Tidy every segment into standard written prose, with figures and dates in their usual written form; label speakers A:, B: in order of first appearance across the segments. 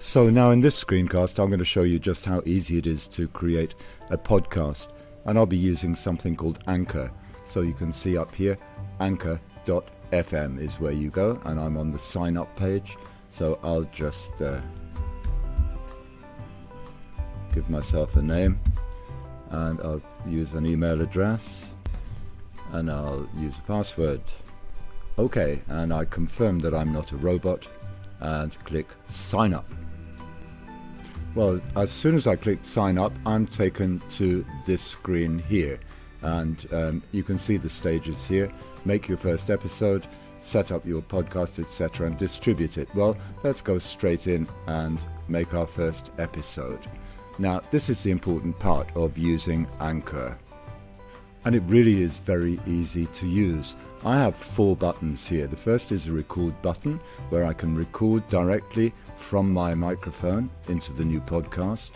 A: So now in this screencast, I'm going to show you just how easy it is to create a podcast. And I'll be using something called Anchor. So you can see up here, anchor.fm is where you go. And I'm on the sign up page. So I'll just give myself a name. And I'll use an email address. And I'll use a password. Okay, and I confirm that I'm not a robot. And click sign up. Well, as soon as I click sign up, I'm taken to this screen here, and you can see the stages here. Make your first episode, set up your podcast, etc., and distribute it. Well, let's go straight in and make our first episode. Now, this is the important part of using Anchor, and it really is very easy to use. I have 4 buttons here. The first is a record button, where I can record directly from my microphone into the new podcast.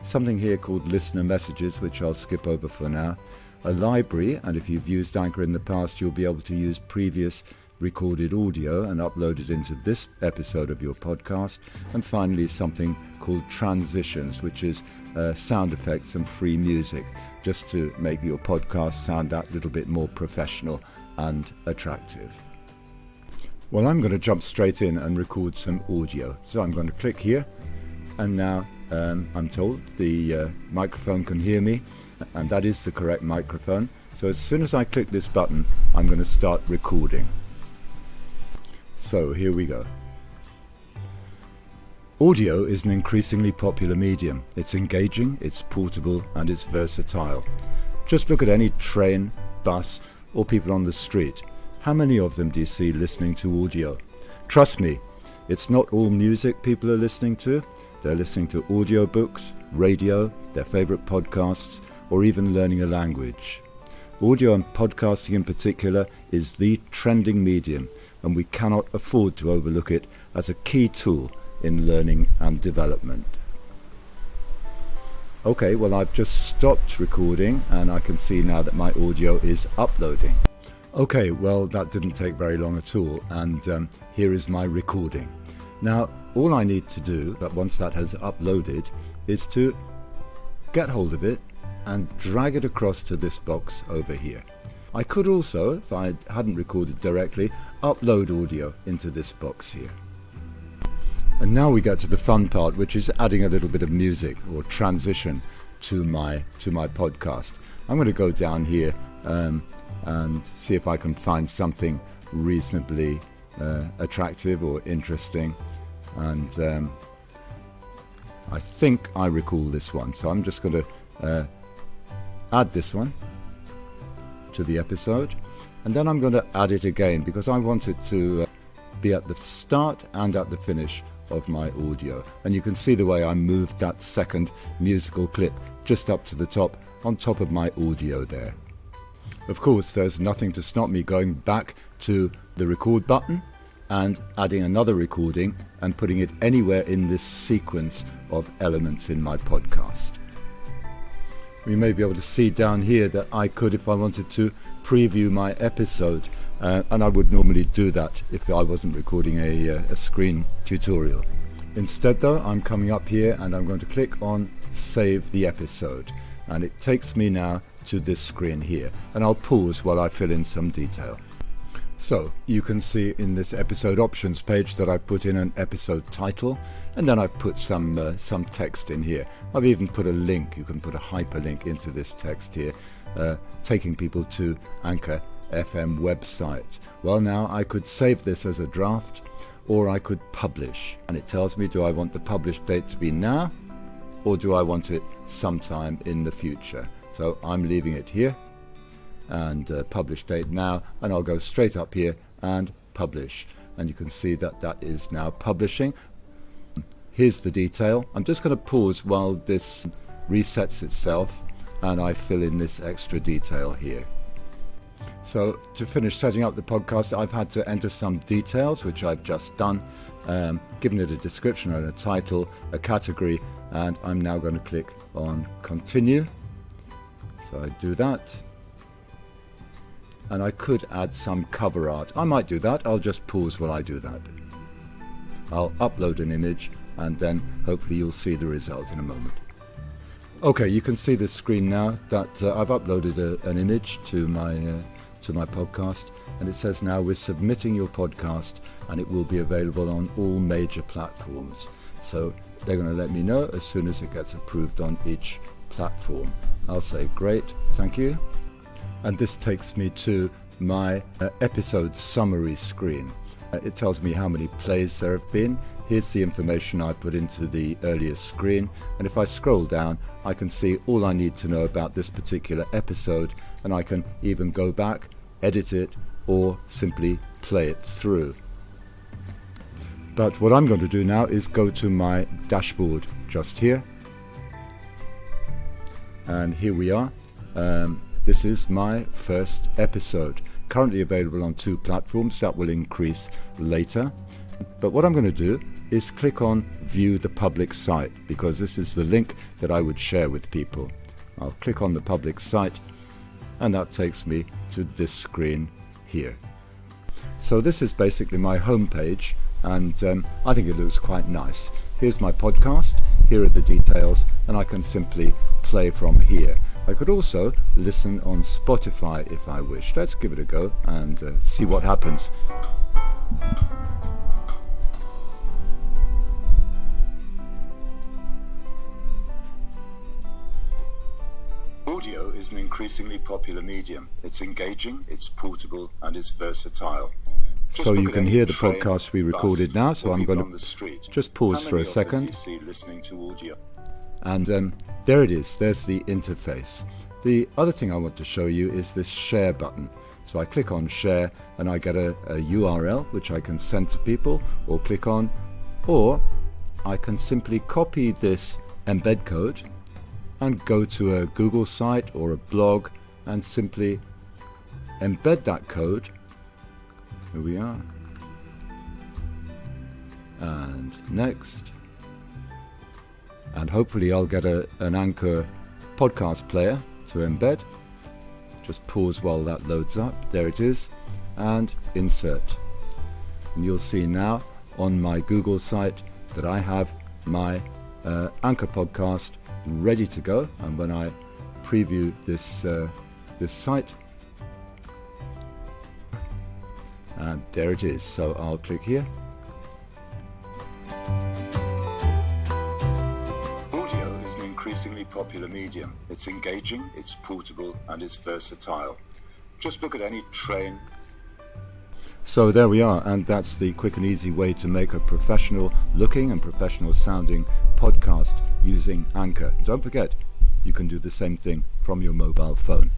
A: Something here called listener messages, which I'll skip over for now. A library, and if you've used Anchor in the past, you'll be able to use previous recorded audio and upload it into this episode of your podcast. And finally, something called transitions, which is sound effects and free music, just to make your podcast sound that little bit more professional and attractive. Well, I'm going to jump straight in and record some audio. So I'm going to click here, and now I'm told the microphone can hear me, and that is the correct microphone. So as soon as I click this button, I'm going to start recording. So here we go. Audio is an increasingly popular medium. It's engaging, it's portable, and it's versatile. Just look at any train, bus, or people on the street. How many of them do you see listening to audio? Trust me, it's not all music people are listening to. They're listening to audiobooks, radio, their favorite podcasts, or even learning a language. Audio and podcasting in particular is the trending medium, and we cannot afford to overlook it as a key tool in learning and development. Okay, well, I've just stopped recording, and I can see now that my audio is uploading. Okay, well, that didn't take very long at all, and here is my recording. Now, all I need to do, once that has uploaded, is to get hold of it and drag it across to this box over here. I could also, if I hadn't recorded directly, upload audio into this box here. And now we get to the fun part, which is adding a little bit of music or transition to my podcast. I'm going to go down here and see if I can find something reasonably attractive or interesting. And I think I recall this one, so I'm just going to add this one to the episode, and then I'm going to add it again because I want it to be at the start and at the finish of my audio. And you can see the way I moved that second musical clip just up to the top, on top of my audio there. Of course, there's nothing to stop me going back to the record button and adding another recording and putting it anywhere in this sequence of elements in my podcast. We may be able to see down here that I could, if I wanted to, preview my episode, and I would normally do that if I wasn't recording a screen tutorial. Instead though, I'm coming up here and I'm going to click on Save the Episode, and it takes me now to this screen here, and I'll pause while I fill in some detail. So you can see in this episode options page that I've put in an episode title, and then I've put some text in here. I've even put a link. You can put a hyperlink into this text here, taking people to Anchor FM website. Well, now I could save this as a draft, or I could publish, and it tells me, do I want the publish date to be now, or do I want it sometime in the future? So I'm leaving it here, and publish date now, and I'll go straight up here and publish, and you can see that that is now publishing. Here's the detail. I'm just going to pause while this resets itself and I fill in this extra detail here. So to finish setting up the podcast, I've had to enter some details, which I've just done, given it a description and a title, a category, and I'm now going to click on continue. So I do that. And I could add some cover art. I might do that. I'll just pause while I do that. I'll upload an image and then hopefully you'll see the result in a moment. Okay, you can see the screen now that I've uploaded an image to my podcast, and it says now we're submitting your podcast and it will be available on all major platforms. So they're going to let me know as soon as it gets approved on each platform. I'll say great, thank you. And this takes me to my episode summary screen. It tells me how many plays there have been. Here's the information I put into the earlier screen, and if I scroll down I can see all I need to know about this particular episode, and I can even go back, edit it, or simply play it through. But what I'm going to do now is go to my dashboard just here, and here we are. This is my first episode, currently available on 2 platforms. That will increase later. But what I'm going to do is click on View the Public Site, because this is the link that I would share with people. I'll click on the public site, and that takes me to this screen here. So this is basically my home page, and I think it looks quite nice. Here's my podcast, here are the details, and I can simply play from here. I could also listen on Spotify if I wish. Let's give it a go and see what happens. Audio is an increasingly popular medium. It's engaging, it's portable, and it's versatile. So you can hear the podcast we recorded now, so I'm going to just pause for a second. And there it is, there's the interface. The other thing I want to show you is this share button. So I click on share and I get a URL which I can send to people or click on, or I can simply copy this embed code and go to a Google site or a blog and simply embed that code. Here we are. And next. And hopefully I'll get an Anchor podcast player to embed. Just pause while that loads up. There it is. And insert. And you'll see now on my Google site that I have my Anchor podcast ready to go. And when I preview this site, and there it is. So I'll click here. Audio is an increasingly popular medium. It's engaging, it's portable, and it's versatile. Just look at any train. So there we are, and that's the quick and easy way to make a professional looking and professional sounding podcast using Anchor. Don't forget, you can do the same thing from your mobile phone.